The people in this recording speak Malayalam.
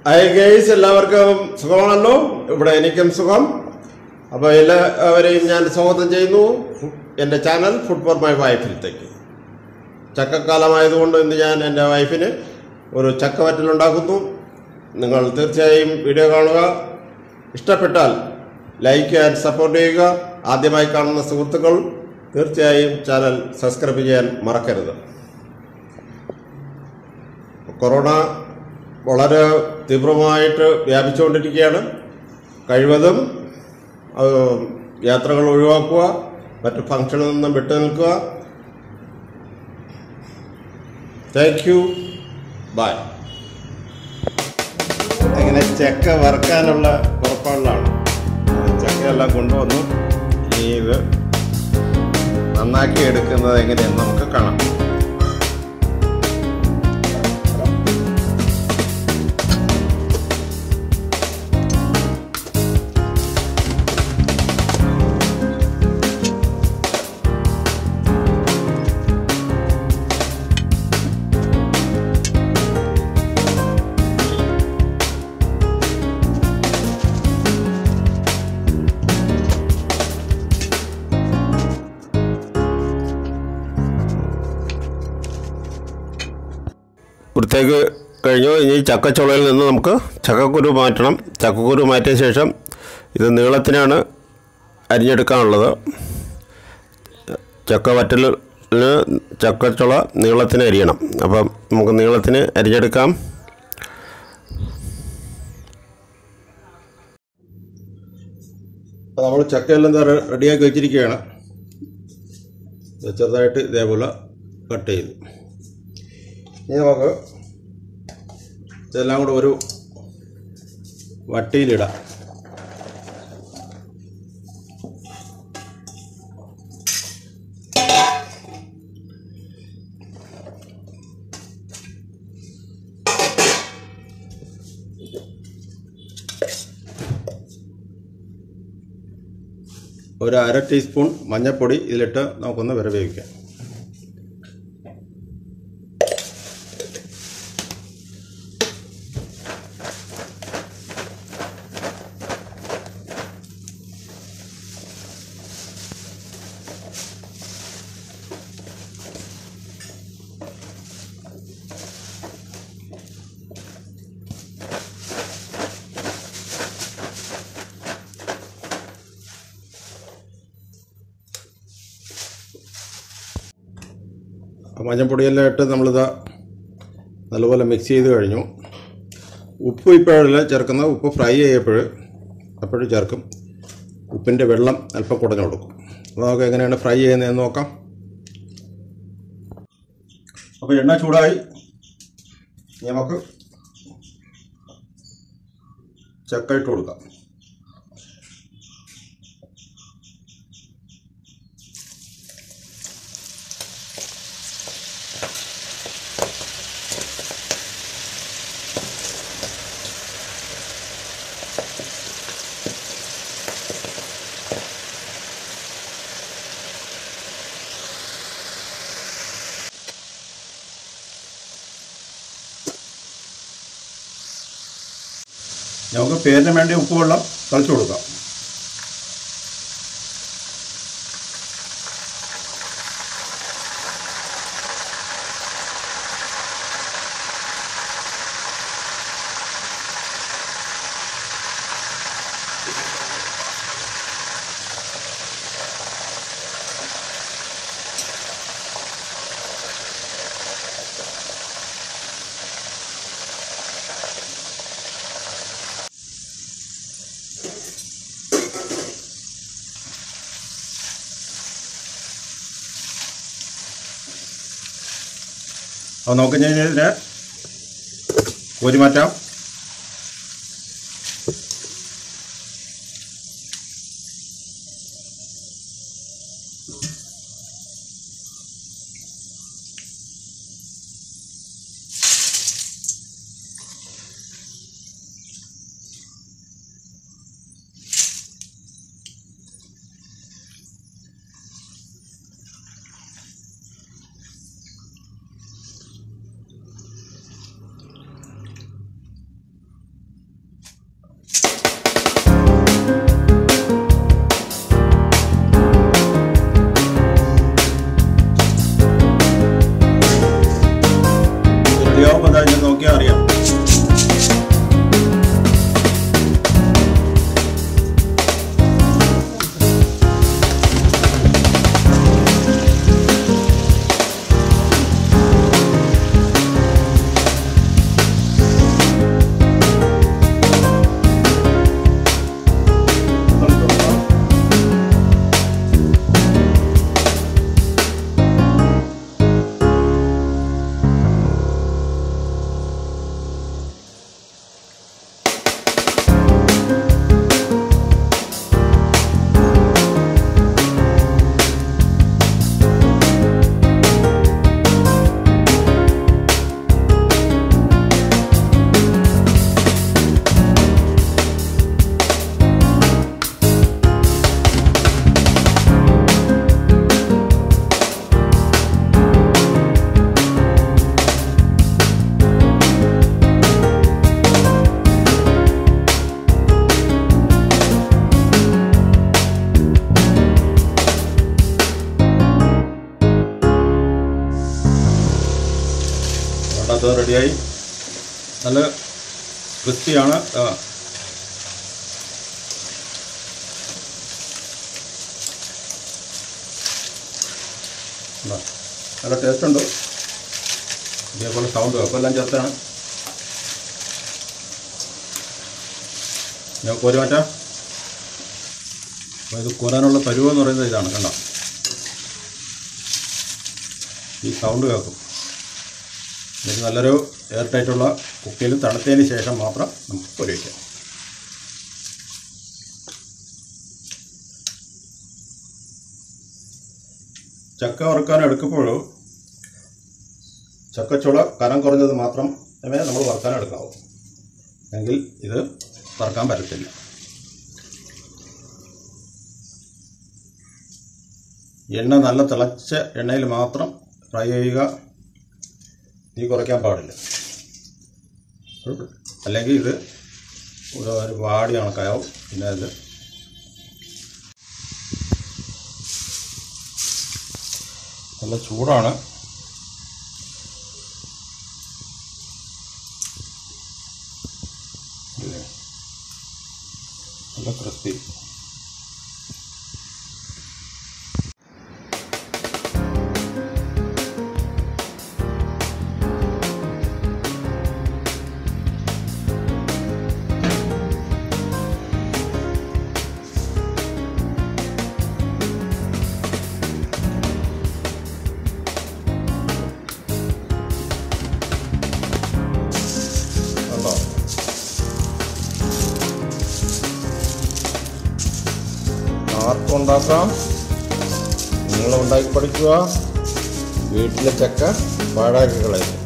Hi guys, എല്ലാവർക്കും സുഖമാണല്ലോ? ഇവിടെ എനിക്കും സുഖം. അപ്പോൾ എല്ലാവരെയും ഞാൻ സ്വാഗതം ചെയ്യുന്നു എൻ്റെ ചാനൽ ഫുഡ് ഫോർ മൈ വൈഫിലേക്ക്. ചക്കക്കാലമായതുകൊണ്ട് ഇന്ന് ഞാൻ എൻ്റെ വൈഫിന് ഒരു ചക്ക വറ്റൽ ഉണ്ടാക്കുന്നു. നിങ്ങൾ തീർച്ചയായും വീഡിയോ കാണുക. ഇഷ്ടപ്പെട്ടാൽ ലൈക്ക് ആൻഡ് സപ്പോർട്ട് ചെയ്യുക. ആദ്യമായി കാണുന്ന സുഹൃത്തുക്കൾ തീർച്ചയായും ചാനൽ സബ്സ്ക്രൈബ് ചെയ്യാൻ മറക്കരുത്. കൊറോണ വളരെ തീവ്രമായിട്ട് വ്യാപിച്ചുകൊണ്ടിരിക്കുകയാണ്. കഴിവതും യാത്രകൾ ഒഴിവാക്കുക, മറ്റ് ഫംഗ്ഷനിൽ നിന്നും വിട്ടു നിൽക്കുക. Thank you, bye. ഇങ്ങനെ ചക്ക വറുക്കാനുള്ള പുറപ്പാടിലാണ്. ചക്കയെല്ലാം കൊണ്ടുവന്നു. ഇനി ഇത് നന്നാക്കി എടുക്കുന്നത് എങ്ങനെയെന്ന് നമുക്ക് കാണാം. വൃത്തിയാക്കി കഴിഞ്ഞു. ഇനി ചക്കച്ചുളയിൽ നിന്ന് നമുക്ക് ചക്കക്കുരു മാറ്റണം. ചക്കക്കുരു മാറ്റിയ ശേഷം ഇത് നീളത്തിനാണ് അരിഞ്ഞെടുക്കാനുള്ളത്. ചക്ക വറ്റലിന് ചക്കച്ചുള നീളത്തിന് അരിയണം. അപ്പം നമുക്ക് നീളത്തിന് അരിഞ്ഞെടുക്കാം. അപ്പോൾ നമ്മൾ ചക്കയെല്ലാം റെഡിയാക്കി വെച്ചിരിക്കുകയാണ്. ചെറുതായിട്ട് ഇതേപോലെ കട്ട് ചെയ്തു. ഇനി നമുക്ക് ഇതെല്ലാം കൂടെ ഒരു വട്ടിയിലിടാം. ഒരു 1/2 ടീസ്പൂൺ മഞ്ഞൾപ്പൊടി ഇതിലിട്ട് നമുക്കൊന്ന് വിരവേവിക്കാം. മഞ്ഞൾപ്പൊടിയെല്ലാം ഇട്ട് നമ്മളിത് നല്ലപോലെ മിക്സ് ചെയ്ത് കഴിഞ്ഞു. ഉപ്പ് ഇപ്പോഴല്ല ചേർക്കുന്നത്. ഉപ്പ് ഫ്രൈ അപ്പോഴും ചേർക്കും. ഉപ്പിൻ്റെ വെള്ളം അല്പം കുടഞ്ഞു കൊടുക്കും. അപ്പോൾ നമുക്ക് എങ്ങനെയാണ് ഫ്രൈ ചെയ്യുന്നതെന്ന് നോക്കാം. അപ്പോൾ എണ്ണ ചൂടായി. നമുക്ക് ചക്ക ഇട്ട് കൊടുക്കാം. നമുക്ക് പേരിന് വേണ്ടി ഉപ്പ് വെള്ളം തളിച്ചു കൊടുക്കാം. അപ്പോൾ നമുക്ക് ഞാൻ ഇതിനെ കോരി മാറ്റാം. റെഡിയായി. നല്ല ക്രിസ്പിയാണ്. നല്ല ടേസ്റ്റ് ഉണ്ട്. ഇതേപോലെ സൗണ്ട് അപ്പോൾ എല്ലാം ചേർത്താണ്. ഞാൻ കോരി മാറ്റാം. അപ്പോൾ ഇത് കോരാനുള്ള പരുവെന്ന് പറയുന്നത് ഇതാണ്. കണ്ടോ, ഈ സൗണ്ട് കേൾക്കും. ഇത് നല്ലൊരു എയർ ടൈറ്റുള്ള കുപ്പിയിൽ തണുത്തതിന് ശേഷം മാത്രം നമുക്ക് കോരി വയ്ക്കാം. ചക്ക വറുക്കാൻ എടുക്കുമ്പോൾ ചക്കച്ചുള കനം കുറഞ്ഞത് മാത്രമേ നമ്മൾ വറുക്കാൻ എടുക്കാവൂ. എങ്കിൽ ഇത് വറുക്കാൻ പറ്റത്തില്ല. എണ്ണ നല്ല തിളച്ച എണ്ണയിൽ മാത്രം ഫ്രൈ ചെയ്യുക. തീ കുറയ്ക്കാൻ പാടില്ല, അല്ലെങ്കിൽ ഇത് ഒരു വാടി കണക്കാവും. പിന്നെ ഇത് നല്ല ചൂടാണ്. നല്ല ക്രിസ്പി. ആർക്കും ഉണ്ടാക്കാം. നിങ്ങളുണ്ടാക്കി പഠിക്കുക. വീട്ടിലെ ചക്ക പാഴാക്കി കളയുക.